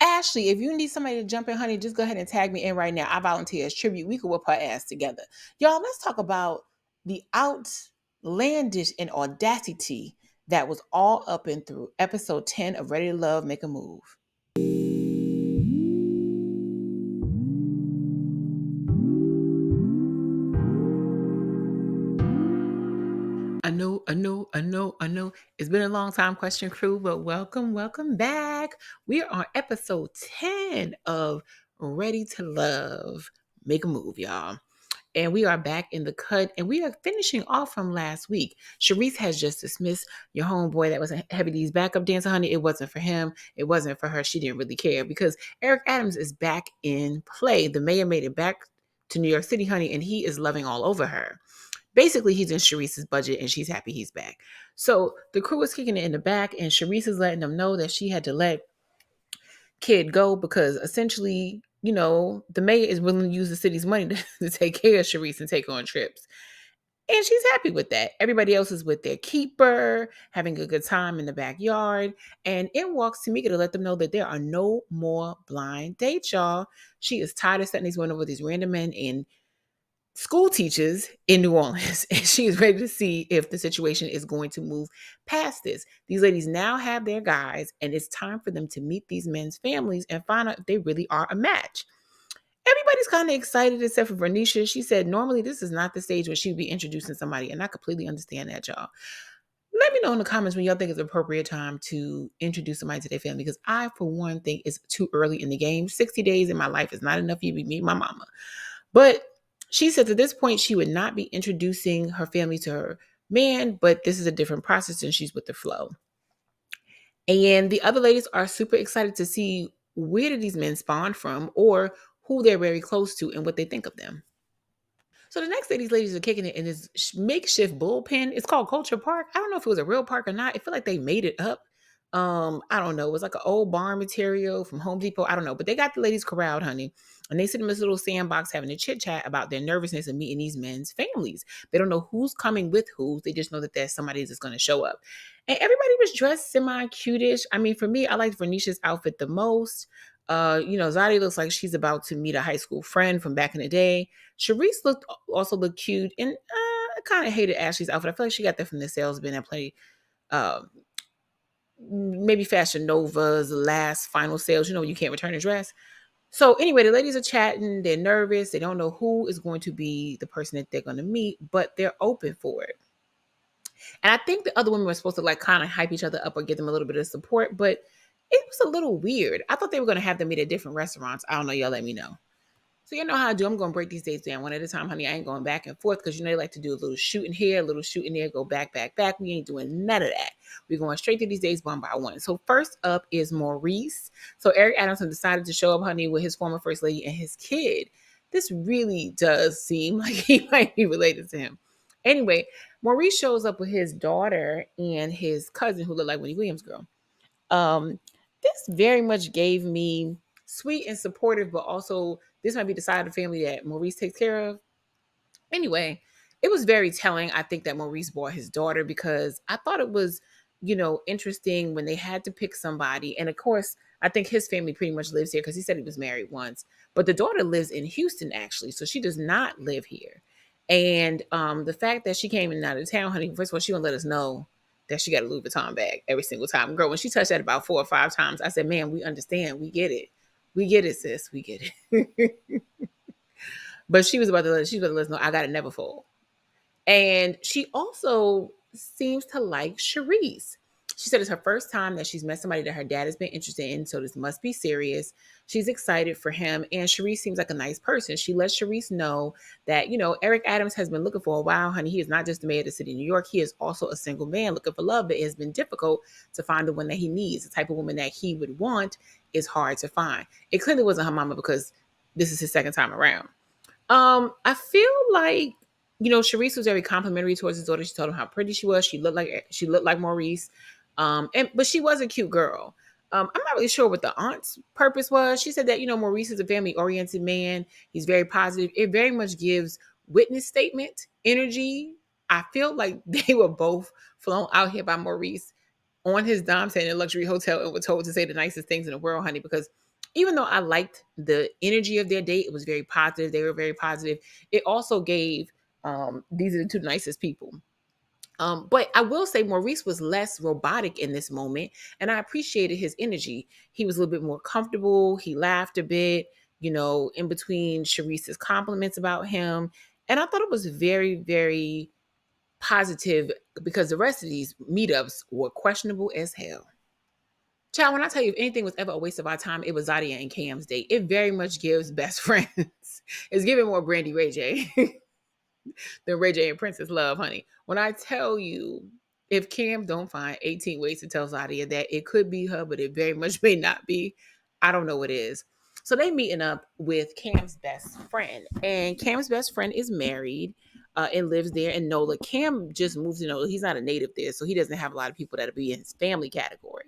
Ashley, if you need somebody to jump in, honey, just go ahead and tag me in right now. I volunteer as tribute. We could whip her ass together. Y'all, let's talk about the outlandish and audacity that was all up and through episode 10 of Ready to Love, Make a Move. I know. It's been a long time, Question Crew, but welcome back. We are on episode 10 of Ready to Love, Make a Move, y'all. And we are back in the cut, and we are finishing off from last week. Sharice has just dismissed your homeboy that was a Heavy D's backup dancer, honey. It wasn't for him. It wasn't for her. She didn't really care because Eric Adams is back in play. The mayor made it back to New York City, honey, and he is loving all over her. Basically, he's in Sharice's budget, and she's happy he's back. So the crew is kicking it in the back, and Sharice is letting them know that she had to let Kid go because essentially, the mayor is willing to use the city's money to take care of Sharice and take her on trips. And she's happy with that. Everybody else is with their keeper, having a good time in the backyard. And in walks Tamika to let them know that there are no more blind dates, y'all. She is tired of setting these women with these random men and school teachers in New Orleans, and she is ready to see if the situation is going to move past this. These ladies now have their guys, and it's time for them to meet these men's families and find out if they really are a match. Everybody's kind of excited except for Vernisha. She said normally this is not the stage where she would be introducing somebody, and I completely understand that, y'all. Let me know in the comments when y'all think it's an appropriate time to introduce somebody to their family, because I, for one, think it's too early in the game. 60 days in my life is not enough for you to meet my mama. But she said at this point, she would not be introducing her family to her man, but this is a different process and she's with the flow. And the other ladies are super excited to see where did these men spawn from or who they're very close to and what they think of them. So the next day, these ladies are kicking it in this makeshift bullpen. It's called Culture Park. I don't know if it was a real park or not. I feel like they made it up. I don't know. It was like an old barn material from Home Depot. I don't know. But they got the ladies corralled, honey. And they sit in this little sandbox having a chit chat about their nervousness of meeting these men's families. They don't know who's coming with who. They just know that there's somebody that's going to show up. And everybody was dressed semi-cutish. I mean, for me, I liked Vernisha's outfit the most. Zadi looks like she's about to meet a high school friend from back in the day. Sharice also looked cute, and I kind of hated Ashley's outfit. I feel like she got that from the salesman that played maybe Fashion Nova's last final sales. You can't return a dress. So anyway, the ladies are chatting. They're nervous. They don't know who is going to be the person that they're going to meet, but they're open for it. And I think the other women were supposed to kind of hype each other up or give them a little bit of support, but it was a little weird. I thought they were going to have them meet at different restaurants. I don't know. Y'all let me know. So you know how I do. I'm going to break these dates down one at a time, honey. I ain't going back and forth because they like to do a little shooting here, a little shooting there, go back. We ain't doing none of that. We're going straight through these dates one by one. So first up is Maurice. So Eric Adamson decided to show up, honey, with his former first lady and his kid. This really does seem like he might be related to him. Anyway, Maurice shows up with his daughter and his cousin who looked like Winnie Williams' girl. This very much gave me sweet and supportive, but also this might be the side of the family that Maurice takes care of. Anyway, it was very telling, I think, that Maurice brought his daughter because I thought it was, interesting when they had to pick somebody. And of course, I think his family pretty much lives here because he said he was married once. But the daughter lives in Houston, actually. So she does not live here. And the fact that she came in and out of town, honey, first of all, she gonna let us know that she got a Louis Vuitton bag every single time. Girl, when she touched that about 4 or 5 times, I said, man, we understand. We get it. We get it, sis. We get it. But she was about to let us know I got it never fall. And she also seems to like Sharice. She said it's her first time that she's met somebody that her dad has been interested in, so this must be serious. She's excited for him, and Sharice seems like a nice person. She lets Sharice know that, Eric Adams has been looking for a while, honey. He is not just the mayor of the city of New York. He is also a single man looking for love, but it has been difficult to find the one that he needs. The type of woman that he would want is hard to find. It clearly wasn't her mama because this is his second time around. I feel like Sharice was very complimentary towards his daughter. She told him how pretty she was. She looked like Maurice. But she was a cute girl. I'm not really sure what the aunt's purpose was. She said that, Maurice is a family-oriented man. He's very positive. It very much gives witness statement energy. I feel like they were both flown out here by Maurice on his dime set in a luxury hotel and were told to say the nicest things in the world, honey, because even though I liked the energy of their date, it was very positive. They were very positive. It also gave these are the two nicest people. But I will say Maurice was less robotic in this moment, and I appreciated his energy. He was a little bit more comfortable. He laughed a bit, in between Sharice's compliments about him. And I thought it was very, very positive because the rest of these meetups were questionable as hell. Child, when I tell you if anything was ever a waste of our time, it was Zadia and Cam's date. It very much gives best friends. It's giving more Brandy Ray J. than Ray J and Princess Love, honey. When I tell you, if Cam don't find 18 ways to tell Zadia that it could be her, but it very much may not be, I don't know what is. So they meeting up with Cam's best friend, and Cam's best friend is married and lives there in Nola. Cam just moved to Nola. He's not a native there, so he doesn't have a lot of people that'll be in his family category.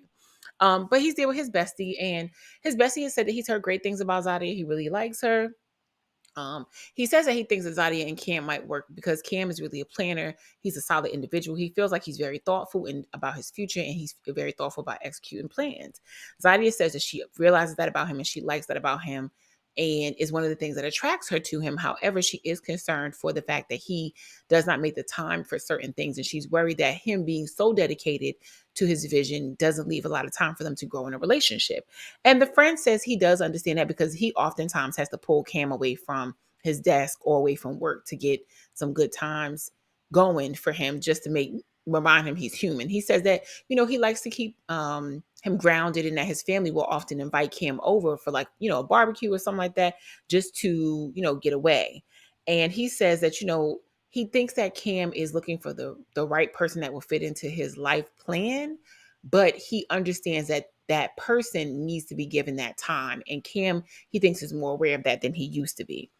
But he's there with his bestie, and his bestie has said that he's heard great things about Zadia. He really likes her. He says that he thinks that Zadia and Cam might work because Cam is really a planner. He's a solid individual. He feels like he's very thoughtful about his future, and he's very thoughtful about executing plans. Zadia says that she realizes that about him and she likes that about him and is one of the things that attracts her to him. However, she is concerned for the fact that he does not make the time for certain things, and she's worried that him being so dedicated to his vision doesn't leave a lot of time for them to grow in a relationship. And the friend says he does understand that because he oftentimes has to pull Cam away from his desk or away from work to get some good times going for him just to remind him he's human. He says that, he likes to keep him grounded and that his family will often invite Cam over for like, a barbecue or something like that just to, get away. And he says that, he thinks that Cam is looking for the right person that will fit into his life plan, but he understands that that person needs to be given that time. And Cam, he thinks is more aware of that than he used to be.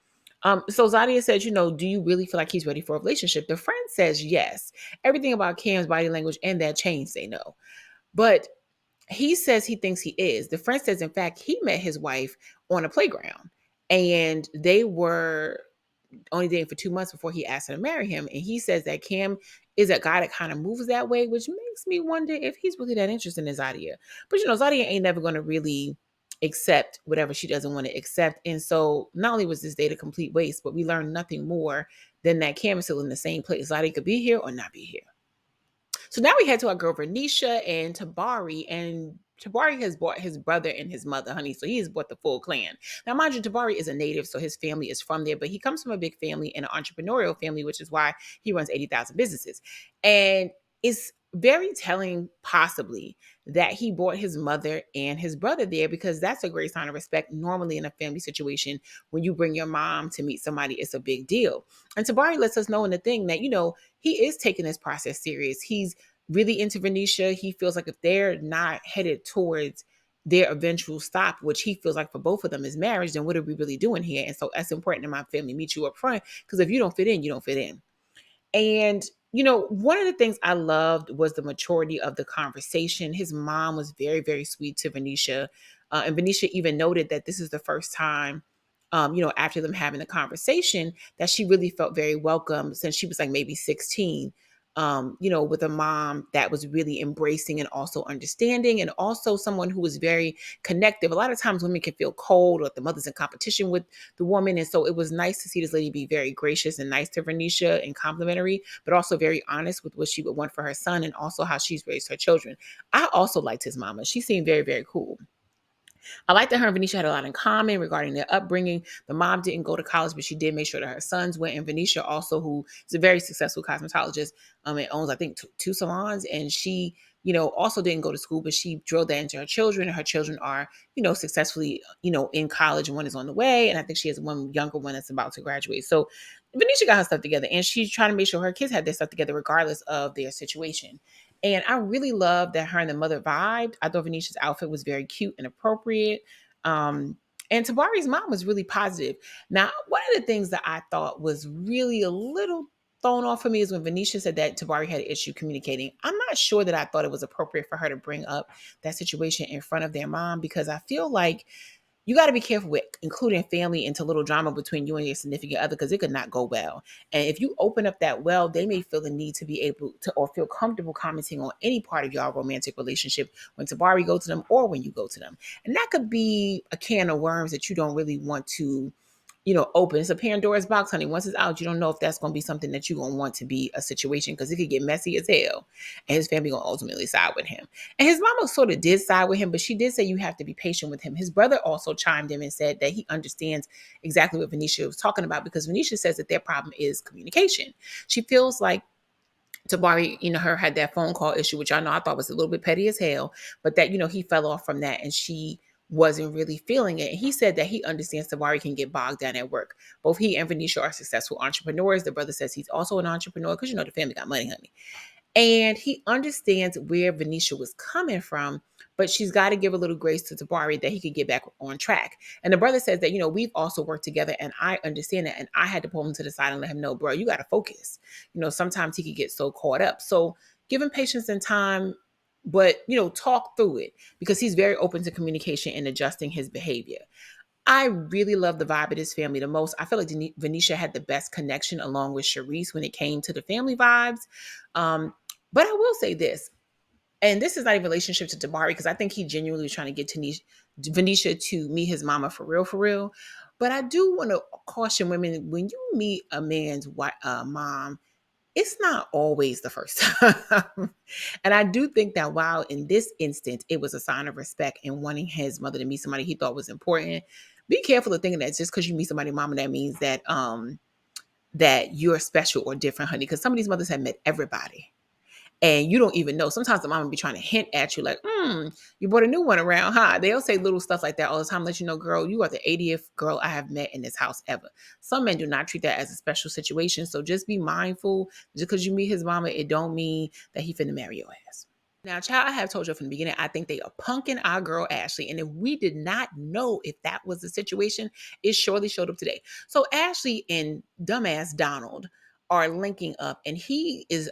So Zadia says, do you really feel like he's ready for a relationship? The friend says yes. Everything about Cam's body language and that chain say no. But he says he thinks he is. The friend says, in fact, he met his wife on a playground and they were only dating for 2 months before he asked her to marry him. And he says that Cam is a guy that kind of moves that way, which makes me wonder if he's really that interested in Zadia. But Zadia ain't never going to really accept whatever she doesn't want to accept. And so not only was this date a complete waste, but we learned nothing more than that Cam is still in the same place. Zadia could be here or not be here. So now we head to our girl Vernisha and Tabari, and Tabari has bought his brother and his mother, honey. So he has bought the full clan. Now, mind you, Tabari is a native, so his family is from there, but he comes from a big family and an entrepreneurial family, which is why he runs 80,000 businesses. And it's very telling, possibly, that he brought his mother and his brother there because that's a great sign of respect. Normally, in a family situation, when you bring your mom to meet somebody, it's a big deal. And Tabari lets us know in the thing that, he is taking this process serious. He's really into Venetia. He feels like if they're not headed towards their eventual stop, which he feels like for both of them is marriage, then what are we really doing here? And so that's important in my family, meet you up front, because if you don't fit in, you don't fit in. And, one of the things I loved was the maturity of the conversation. His mom was very, very sweet to Venetia. And Venetia even noted that this is the first time, after them having the conversation, that she really felt very welcome since she was like maybe 16, with a mom that was really embracing and also understanding and also someone who was very connective. A lot of times women can feel cold or the mother's in competition with the woman. And so it was nice to see this lady be very gracious and nice to Vernisha and complimentary, but also very honest with what she would want for her son and also how she's raised her children. I also liked his mama. She seemed very, very cool. I like that her and Venetia had a lot in common regarding their upbringing. The mom didn't go to college, but she did make sure that her sons went. And Venetia also, who is a very successful cosmetologist, and owns, I think, two salons. And she, also didn't go to school, but she drilled that into her children. And her children are, successfully, in college, and one is on the way. And I think she has one younger one that's about to graduate. So Venetia got her stuff together, and she's trying to make sure her kids had their stuff together, regardless of their situation. And I really love that her and the mother vibed. I thought Venetia's outfit was very cute and appropriate. And Tabari's mom was really positive. Now, one of the things that I thought was really a little thrown off for me is when Venetia said that Tabari had an issue communicating. I'm not sure that I thought it was appropriate for her to bring up that situation in front of their mom, because I feel like you got to be careful with including family into little drama between you and your significant other because it could not go well. And if you open up that well, they may feel the need to be able to or feel comfortable commenting on any part of your romantic relationship when Tabari go to them or when you go to them. And that could be a can of worms that you don't really want to open. It's a Pandora's box, honey. Once it's out, you don't know if that's going to be something that you're going to want to be a situation because it could get messy as hell. And his family going to ultimately side with him. And his mama sort of did side with him, but she did say you have to be patient with him. His brother also chimed in and said that he understands exactly what Venetia was talking about because Venetia says that their problem is communication. She feels like Tabari, her had that phone call issue, which I know I thought was a little bit petty as hell, but that, he fell off from that and she wasn't really feeling it. And he said that he understands Tabari can get bogged down at work. Both he and Venetia are successful entrepreneurs. The brother says he's also an entrepreneur because, the family got money, honey. And he understands where Venetia was coming from, but she's got to give a little grace to Tabari that he could get back on track. And the brother says that, we've also worked together and I understand that. And I had to pull him to the side and let him know, bro, you got to focus. Sometimes he could get so caught up. So give him patience and time, but, talk through it because he's very open to communication and adjusting his behavior. I really love the vibe of this family the most. I feel like Venetia had the best connection along with Charisse when it came to the family vibes. But I will say this, and this is not a relationship to Tabari because I think he genuinely was trying to get Venetia to meet his mama for real, for real. But I do want to caution women, when you meet a man's mom, it's not always the first time. And I do think that while in this instance, it was a sign of respect and wanting his mother to meet somebody he thought was important, be careful of thinking that just because you meet somebody's mama, that means that that you're special or different, honey. Because some of these mothers have met everybody. And you don't even know. Sometimes the mom will be trying to hint at you like, you brought a new one around, huh? They'll say little stuff like that all the time, let you know, girl, you are the 80th girl I have met in this house ever. Some men do not treat that as a special situation. So just be mindful. Just because you meet his mama, it don't mean that he finna marry your ass. Now, child, I have told you from the beginning, I think they are punking our girl Ashley. And if we did not know if that was the situation, it surely showed up today. So Ashley and dumbass Donald are linking up, and he's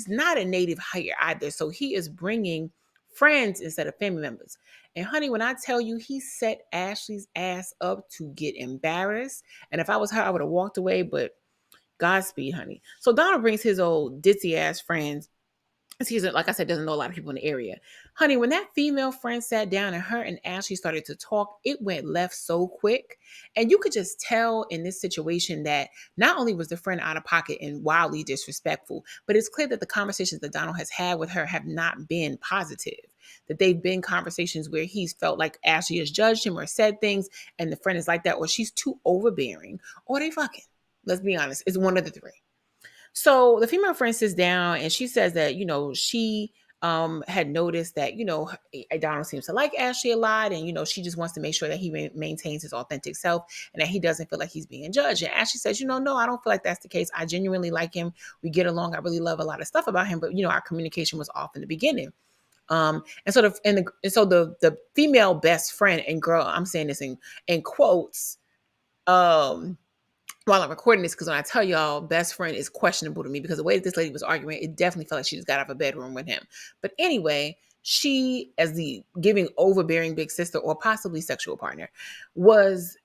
not a native hire either. So he is bringing friends instead of family members. And honey, when I tell you he set Ashley's ass up to get embarrassed, and if I was her, I would have walked away, but Godspeed, honey. So Donald brings his old ditzy ass friends. He's, like I said, doesn't know a lot of people in the area. Honey, when that female friend sat down and her and Ashley started to talk, it went left so quick. And you could just tell in this situation that not only was the friend out of pocket and wildly disrespectful, but it's clear that the conversations that Donald has had with her have not been positive. That they've been conversations where he's felt like Ashley has judged him or said things, and the friend is like that, or she's too overbearing, or they fucking. Let's be honest, it's one of the three. So the female friend sits down and she says that, she had noticed that, Donald seems to like Ashley a lot. And, she just wants to make sure that he maintains his authentic self and that he doesn't feel like he's being judged. And Ashley says, no, I don't feel like that's the case. I genuinely like him. We get along. I really love a lot of stuff about him. But, our communication was off in the beginning. And so the female best friend, and girl, I'm saying this in quotes, while I'm recording this, because when I tell y'all best friend is questionable to me because the way that this lady was arguing, it definitely felt like she just got out of a bedroom with him. But anyway, she, as the giving overbearing big sister or possibly sexual partner, was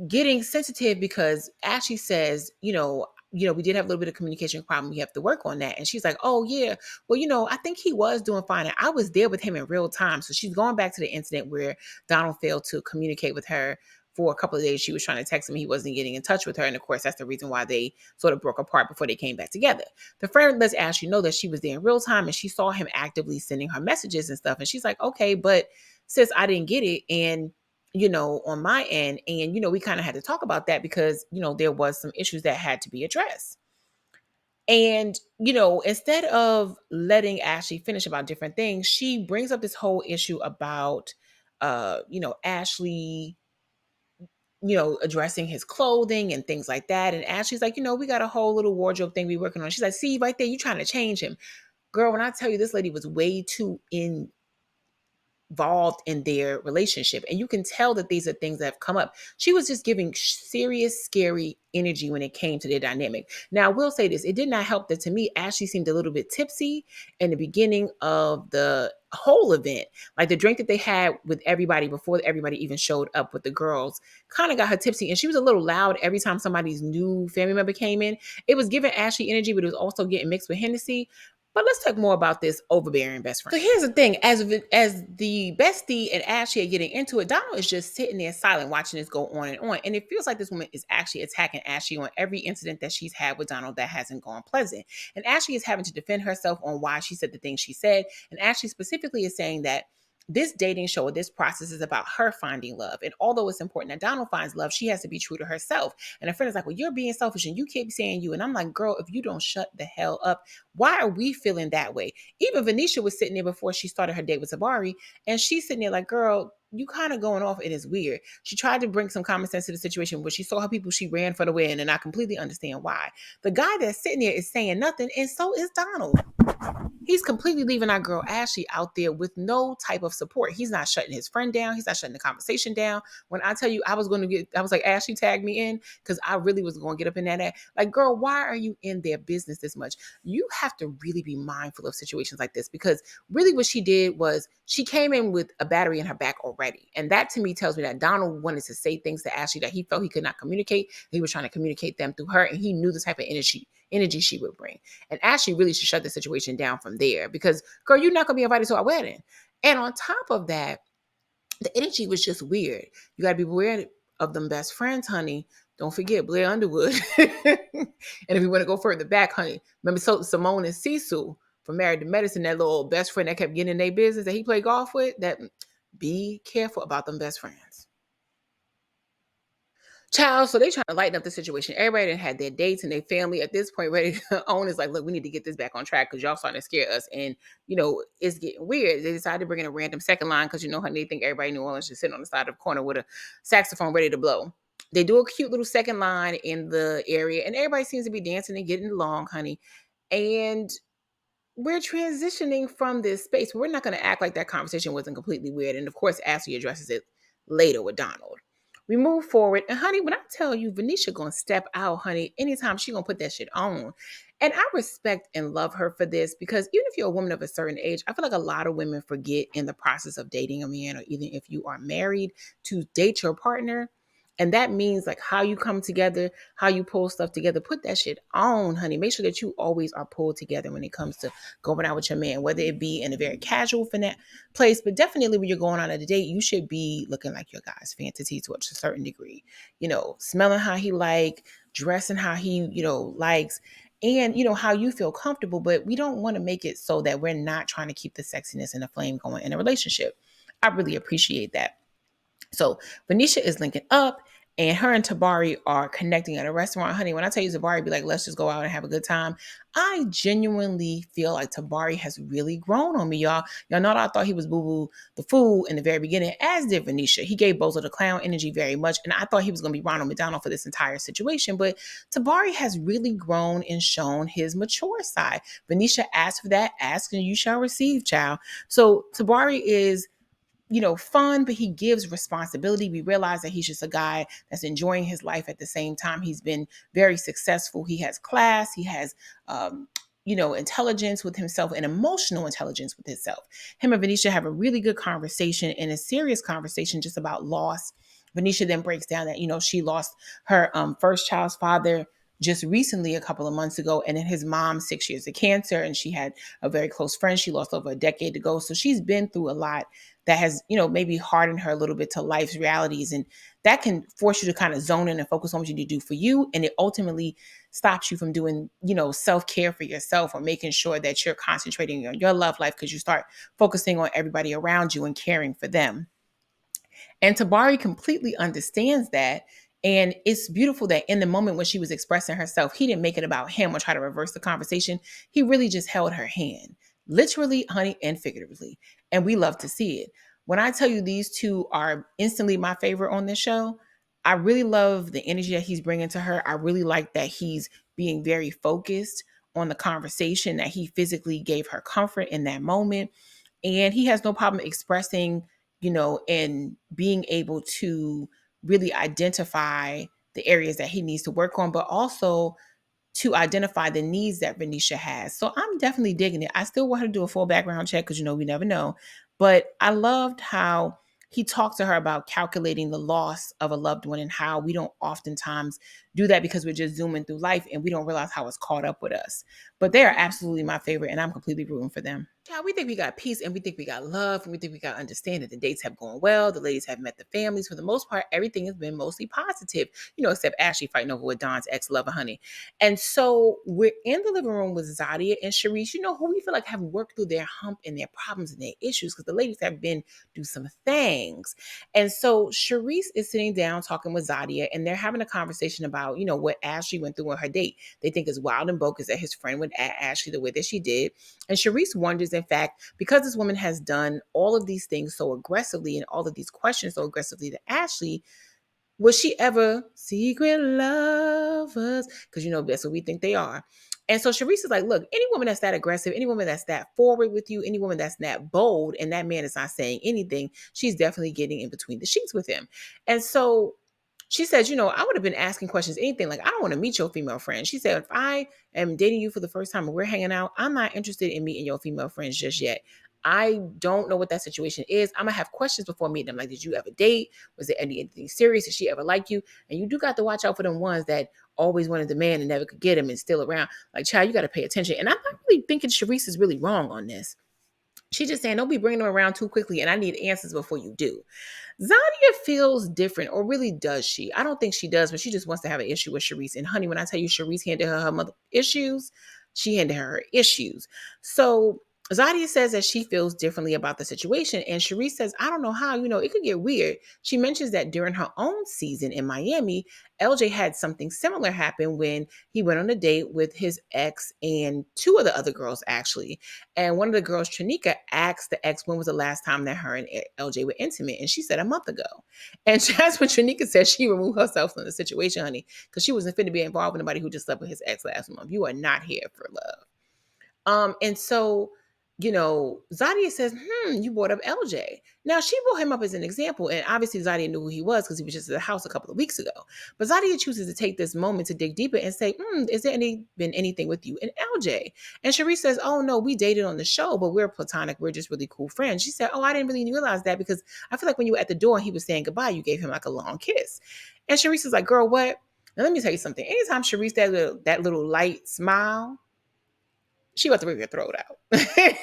getting sensitive because Ashley says, we did have a little bit of communication problem. We have to work on that. And she's like, oh yeah, well, I think he was doing fine. And I was there with him in real time. So she's going back to the incident where Donald failed to communicate with her for a couple of days. She was trying to text him. He wasn't getting in touch with her. And of course, that's the reason why they sort of broke apart before they came back together. The friend lets Ashley know that she was there in real time and she saw him actively sending her messages and stuff. And she's like, okay, but sis, I didn't get it. And on my end. And, we kind of had to talk about that because, there was some issues that had to be addressed. And, instead of letting Ashley finish about different things, she brings up this whole issue about, Ashley, addressing his clothing and things like that. And Ashley's like, we got a whole little wardrobe thing we working on. She's like, see right there, you trying to change him. Girl, when I tell you this lady was way too involved in their relationship. And you can tell that these are things that have come up. She was just giving serious, scary energy when it came to their dynamic. Now, I will say this. It did not help that to me, Ashley seemed a little bit tipsy in the beginning of the whole event. Like the drink that they had with everybody before everybody even showed up with the girls kind of got her tipsy. And she was a little loud every time somebody's new family member came in. It was giving Ashley energy, but it was also getting mixed with Hennessy. But let's talk more about this overbearing best friend. So here's the thing: as the bestie and Ashley are getting into it, Donald is just sitting there silent, watching this go on, and it feels like this woman is actually attacking Ashley on every incident that she's had with Donald that hasn't gone pleasant. And Ashley is having to defend herself on why she said the things she said, and Ashley specifically is saying that this dating show or this process is about her finding love. And although it's important that Donald finds love, she has to be true to herself. And a friend is like, well, you're being selfish and you keep saying you. And I'm like, girl, if you don't shut the hell up, why are we feeling that way? Even Venetia was sitting there before she started her date with Tabari, and she's sitting there like, girl, you kind of going off. It is weird. She tried to bring some common sense to the situation, but she saw how people she ran for the win, and I completely understand why. The guy that's sitting there is saying nothing, and so is Donald. He's completely leaving our girl Ashley out there with no type of support. He's not shutting his friend down. He's not shutting the conversation down. When I tell you I was like, Ashley tagged me in because I really was going to get up in that. Like, girl, why are you in their business this much? You have to really be mindful of situations like this, because really what she did was she came in with a battery in her back already. And that to me tells me that Donald wanted to say things to Ashley that he felt he could not communicate. He was trying to communicate them through her, and he knew the type of energy she would bring. And Ashley really should shut the situation down from there, because, girl, you're not going to be invited to our wedding. And on top of that, the energy was just weird. You got to be aware of them best friends, honey. Don't forget Blair Underwood. And if you want to go further back, honey, remember Simone and Cecil from Married to Medicine, that little best friend that kept getting in their business that he played golf with? That, be careful about them best friends. Child, so they trying to lighten up the situation. Everybody done had their dates and their family at this point ready to own is like, look, we need to get this back on track because y'all starting to scare us. And, it's getting weird. They decided to bring in a random second line because, honey, they think everybody in New Orleans is sitting on the side of the corner with a saxophone ready to blow. They do a cute little second line in the area, and everybody seems to be dancing and getting along, honey. And we're transitioning from this space. We're not going to act like that conversation wasn't completely weird. And of course, Ashley addresses it later with Donald. We move forward. And honey, when I tell you, Venetia going to step out, honey, anytime she going to put that shit on. And I respect and love her for this, because even if you're a woman of a certain age, I feel like a lot of women forget in the process of dating a man, or even if you are married, to date your partner. And that means like how you come together, how you pull stuff together. Put that shit on, honey. Make sure that you always are pulled together when it comes to going out with your man, whether it be in a very casual place, but definitely when you're going on a date, you should be looking like your guy's fantasy to a certain degree. Smelling how he like, dressing how he, likes, and how you feel comfortable. But we don't want to make it so that we're not trying to keep the sexiness and the flame going in a relationship. I really appreciate that. So Venetia is linking up, and her and Tabari are connecting at a restaurant. Honey, when I tell you Tabari be like, let's just go out and have a good time, I genuinely feel like Tabari has really grown on me, y'all. Y'all know that I thought he was boo-boo the fool in the very beginning, as did Venetia. He gave Bozo the clown energy very much, and I thought he was going to be Ronald McDonald for this entire situation, but Tabari has really grown and shown his mature side. Venetia asked for that. Ask and you shall receive, child. So Tabari is fun, but he gives responsibility. We realize that he's just a guy that's enjoying his life at the same time. He's been very successful. He has class. He has, intelligence with himself and emotional intelligence with himself. Him and Venetia have a really good conversation, and a serious conversation just about loss. Venetia then breaks down that, she lost her first child's father just recently, a couple of months ago, and then his mom 6 years of cancer, and she had a very close friend she lost over a decade ago. So she's been through a lot that has, maybe hardened her a little bit to life's realities. And that can force you to kind of zone in and focus on what you need to do for you. And it ultimately stops you from doing, self-care for yourself, or making sure that you're concentrating on your love life, because you start focusing on everybody around you and caring for them. And Tabari completely understands that. And it's beautiful that in the moment when she was expressing herself, he didn't make it about him or try to reverse the conversation. He really just held her hand, literally, honey, and figuratively. And we love to see it. When I tell you these two are instantly my favorite on this show, I really love the energy that he's bringing to her. I really like that he's being very focused on the conversation, that he physically gave her comfort in that moment. And he has no problem expressing, and being able to really identify the areas that he needs to work on, but also to identify the needs that Renisha has. So I'm definitely digging it. I still want her to do a full background check because, we never know. But I loved how he talked to her about calculating the loss of a loved one and how we don't oftentimes do that because we're just zooming through life and we don't realize how it's caught up with us. But they are absolutely my favorite and I'm completely rooting for them. Yeah, we think we got peace and we think we got love and we think we got understanding. The dates have gone well. The ladies have met the families. For the most part, everything has been mostly positive, except Ashley fighting over with Don's ex-lover, honey. And so we're in the living room with Zadia and Sharice, who we feel like have worked through their hump and their problems and their issues because the ladies have been through some things. And so Sharice is sitting down talking with Zadia and they're having a conversation about, what Ashley went through on her date. They think is wild and bogus that his friend would at Ashley the way that she did. And Sharice wonders, in fact, because this woman has done all of these things so aggressively and all of these questions so aggressively to Ashley, was she ever secret lovers? Because that's what we think they are. And so Sharice is like, look, any woman that's that aggressive, any woman that's that forward with you, any woman that's that bold, and that man is not saying anything, she's definitely getting in between the sheets with him. And so she says, I would have been asking questions, anything like, I don't want to meet your female friend. She said, if I am dating you for the first time and we're hanging out, I'm not interested in meeting your female friends just yet. I don't know what that situation is. I'm going to have questions before meeting them. Like, did you ever date? Was there anything serious? Did she ever like you? And you do got to watch out for them ones that always wanted the man and never could get him and still around. Like, child, you got to pay attention. And I'm not really thinking Sharice is really wrong on this. She's just saying, don't be bringing them around too quickly. And I need answers before you do. Zadia feels different, or really does she? I don't think she does, but she just wants to have an issue with Sharice. And honey, when I tell you Sharice handed her mother issues, she handed her issues. So Zadia says that she feels differently about the situation. And Sharice says, I don't know how, it could get weird. She mentions that during her own season in Miami, LJ had something similar happen when he went on a date with his ex and two of the other girls, actually. And one of the girls, Trinika, asked the ex when was the last time that her and LJ were intimate. And she said a month ago. And that's when Trinika said she removed herself from the situation, honey, because she wasn't fit to be involved with anybody who just slept with his ex last month. You are not here for love. And so, Zadia says, you brought up LJ. Now, she brought him up as an example, and obviously Zadia knew who he was because he was just at the house a couple of weeks ago. But Zadia chooses to take this moment to dig deeper and say, is there been anything with you and LJ? And Sharice says, oh, no, we dated on the show, but we're platonic. We're just really cool friends. She said, oh, I didn't really realize that because I feel like when you were at the door and he was saying goodbye, you gave him like a long kiss. And Sharice is like, girl, what? Now, let me tell you something. Anytime Sharice that little light smile, she about to rip your throat out.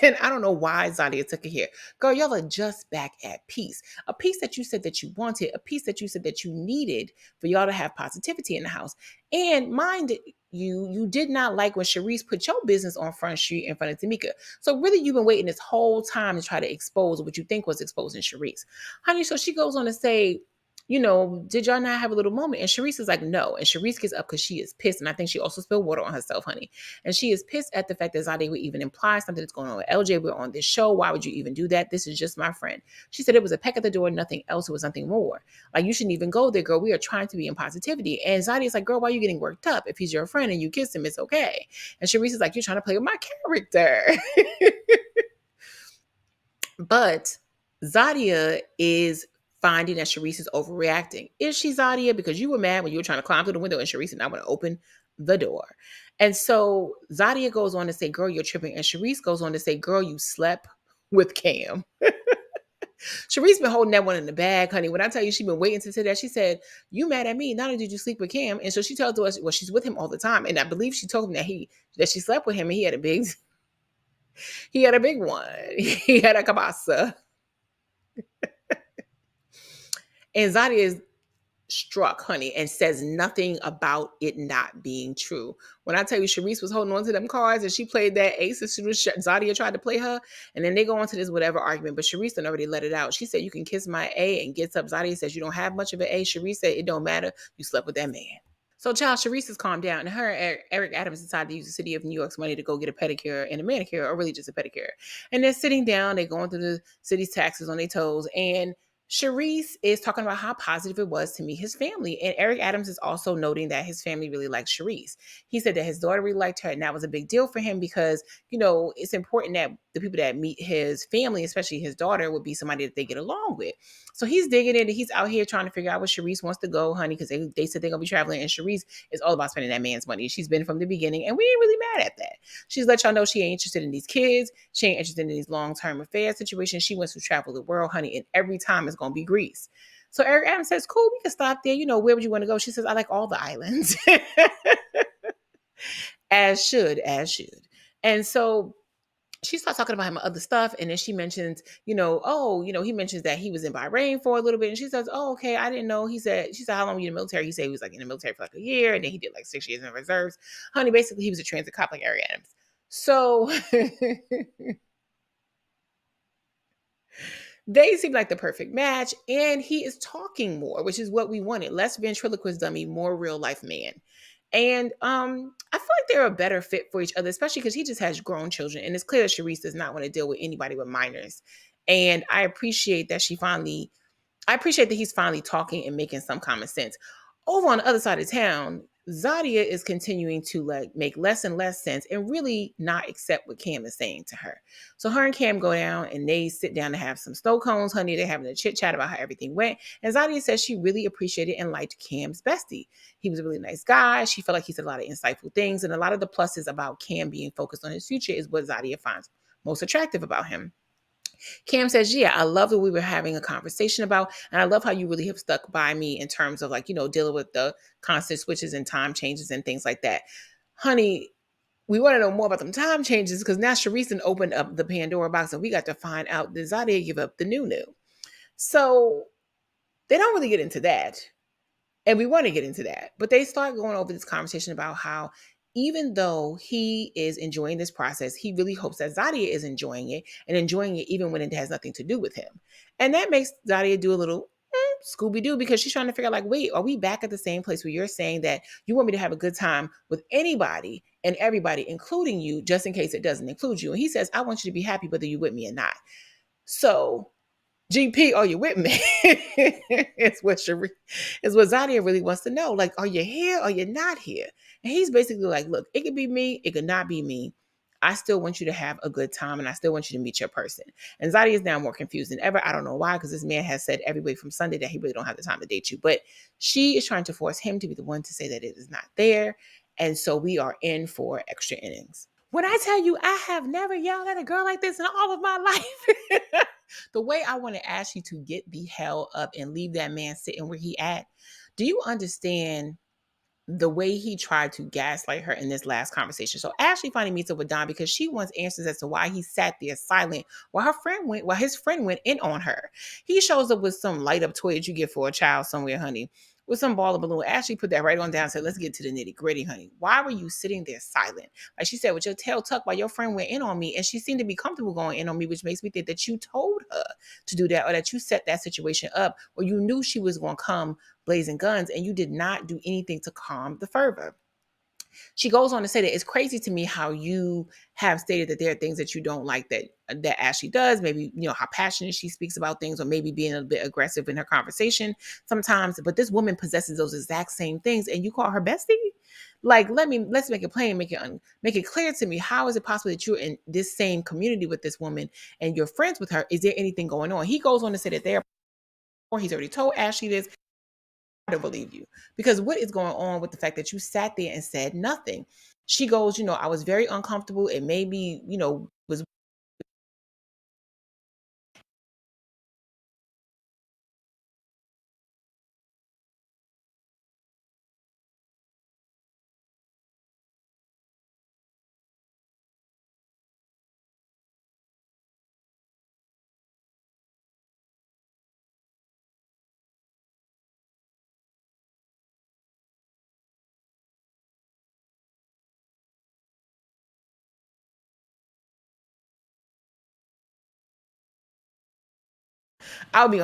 And I don't know why Zadia took it here. Girl, y'all are just back at peace. A peace that you said that you wanted, a peace that you said that you needed for y'all to have positivity in the house. And mind you did not like when Sharice put your business on Front Street in front of Tamika. So really you've been waiting this whole time to try to expose what you think was exposing Sharice. Honey, so she goes on to say, did y'all not have a little moment? And Sharice is like, no. And Sharice gets up because she is pissed. And I think she also spilled water on herself, honey. And she is pissed at the fact that Zadia would even imply something that's going on with LJ. We're on this show. Why would you even do that? This is just my friend. She said it was a peck at the door, nothing else. It was nothing more. Like, you shouldn't even go there, girl. We are trying to be in positivity. And Zadia's like, girl, why are you getting worked up? If he's your friend and you kiss him, it's okay. And Sharice is like, you're trying to play with my character. But Zadia is finding that Sharice is overreacting. Is she, Zadia? Because you were mad when you were trying to climb through the window and Sharice and I want to open the door. And so Zadia goes on to say, girl, you're tripping. And Sharice goes on to say, girl, you slept with Cam. Sharice been holding that one in the bag, honey. When I tell you she been waiting to say that, she said, you mad at me. Not only did you sleep with Cam. And so she tells us, well, she's with him all the time. And I believe she told him that she slept with him and he had a big one. He had a kabasa. And Zadia is struck, honey, and says nothing about it not being true. When I tell you Sharice was holding on to them cards and she played that ace as soon as Zadia tried to play her, and then they go on to this whatever argument, but Sharice done already let it out. She said, you can kiss my A, and gets up. Zadia says, you don't have much of an A. Sharice said, it don't matter. You slept with that man. So, child, Sharice has calmed down, and her and Eric Adams decided to use the city of New York's money to go get a pedicure and a manicure, or really just a pedicure. And they're sitting down, they're going through the city's taxes on their toes, and Sharice is talking about how positive it was to meet his family. And Eric Adams is also noting that his family really likes Sharice. He said that his daughter really liked her, and that was a big deal for him because, it's important that the people that meet his family, especially his daughter, would be somebody that they get along with. So he's digging in and he's out here trying to figure out where Sharice wants to go, honey, because they said they're gonna be traveling, and Sharice is all about spending that man's money. She's been from the beginning, and we ain't really mad at that. She's let y'all know she ain't interested in these kids, she ain't interested in these long-term affair situations. She wants to travel the world, honey, and every time it's gonna be Greece. So Eric Adams says, cool, we can stop there. Where would you want to go? She says, I like all the islands. as should. And so she starts talking about him and other stuff. And then she mentions, he mentions that he was in Bahrain for a little bit. And she says, oh, okay, I didn't know. She said, how long were you in the military? He said he was like in the military for like a year. And then he did like 6 years in reserves. Honey, basically he was a transit cop like Eric Adams. So they seem like the perfect match. And he is talking more, which is what we wanted. Less ventriloquist dummy, more real life man. And I feel like they're a better fit for each other, especially because he just has grown children. And it's clear that Sharice does not want to deal with anybody with minors. And I appreciate that he's finally talking and making some common sense. Over on the other side of town, Zadia is continuing to like make less and less sense and really not accept what Cam is saying to her. So her and Cam go down and they sit down to have some snow cones, honey. They're having a chit chat about how everything went. And Zadia says she really appreciated and liked Cam's bestie. He was a really nice guy. She felt like he said a lot of insightful things. And a lot of the pluses about Cam being focused on his future is what Zadia finds most attractive about him. Cam says, yeah, I love that we were having a conversation about, and I love how you really have stuck by me in terms of like, dealing with the constant switches and time changes and things like that. Honey, we want to know more about them time changes because now Sharice opened up the Pandora box and we got to find out that Zadia give up the new. So they don't really get into that. And we want to get into that. But they start going over this conversation about how even though he is enjoying this process, he really hopes that Zadia is enjoying it and enjoying it even when it has nothing to do with him. And that makes Zadia do a little Scooby-Doo because she's trying to figure out like, wait, are we back at the same place where you're saying that you want me to have a good time with anybody and everybody, including you, just in case it doesn't include you? And he says, I want you to be happy whether you're with me or not. So GP, are you with me? it's what Zadia really wants to know. Like, are you here or you're not here? And he's basically like, look, it could be me, it could not be me. I still want you to have a good time and I still want you to meet your person. And Zadia is now more confused than ever. I don't know why, because this man has said every week from Sunday that he really don't have the time to date you. But she is trying to force him to be the one to say that it is not there. And so we are in for extra innings. When I tell you I have never yelled at a girl like this in all of my life, the way I want to ask you to get the hell up and leave that man sitting where he at. Do you understand the way he tried to gaslight her in this last conversation? So Ashley finally meets up with Don because she wants answers as to why he sat there silent while his friend went in on her. He shows up with some light up toy that you get for a child somewhere, honey, with some ball of balloon. Ashley put that right on down and said, let's get to the nitty gritty, honey. Why were you sitting there silent? Like she said, with your tail tucked while your friend went in on me, and she seemed to be comfortable going in on me, which makes me think that you told her to do that or that you set that situation up or you knew she was going to come blazing guns and you did not do anything to calm the fervor. She goes on to say that it's crazy to me how you have stated that there are things that you don't like that Ashley does. Maybe, how passionate she speaks about things or maybe being a bit aggressive in her conversation sometimes. But this woman possesses those exact same things and you call her bestie? Like, let's make it plain, make it clear to me. How is it possible that you're in this same community with this woman and you're friends with her? Is there anything going on? He goes on to say that he's already told Ashley this. To believe you because what is going on with the fact that you sat there and said nothing? She goes, I was very uncomfortable. It made me, was I'll be.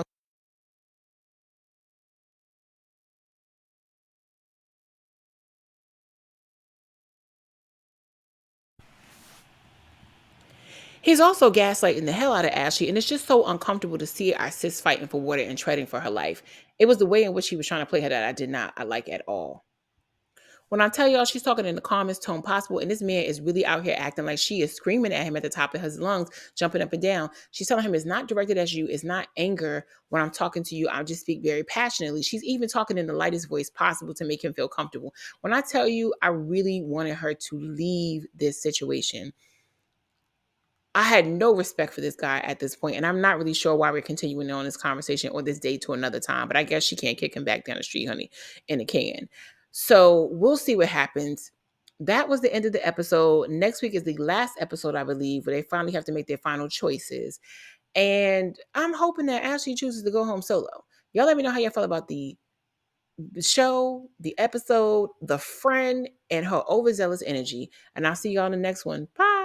He's also gaslighting the hell out of Ashley, and it's just so uncomfortable to see our sis fighting for water and treading for her life. It was the way in which he was trying to play her that I did not I like at all. When I tell y'all she's talking in the calmest tone possible, and this man is really out here acting like she is screaming at him at the top of his lungs, jumping up and down. She's telling him it's not directed at you, it's not anger. When I'm talking to you, I'll just speak very passionately. She's even talking in the lightest voice possible to make him feel comfortable. When I tell you, I really wanted her to leave this situation. I had no respect for this guy at this point, and I'm not really sure why we're continuing on this conversation or this date to another time, but I guess she can't kick him back down the street, honey, in a can. So we'll see what happens. That was the end of the episode. Next week is the last episode, I believe, where they finally have to make their final choices. And I'm hoping that Ashley chooses to go home solo. Y'all let me know how y'all feel about the show, the episode, the friend, and her overzealous energy. And I'll see y'all in the next one. Bye.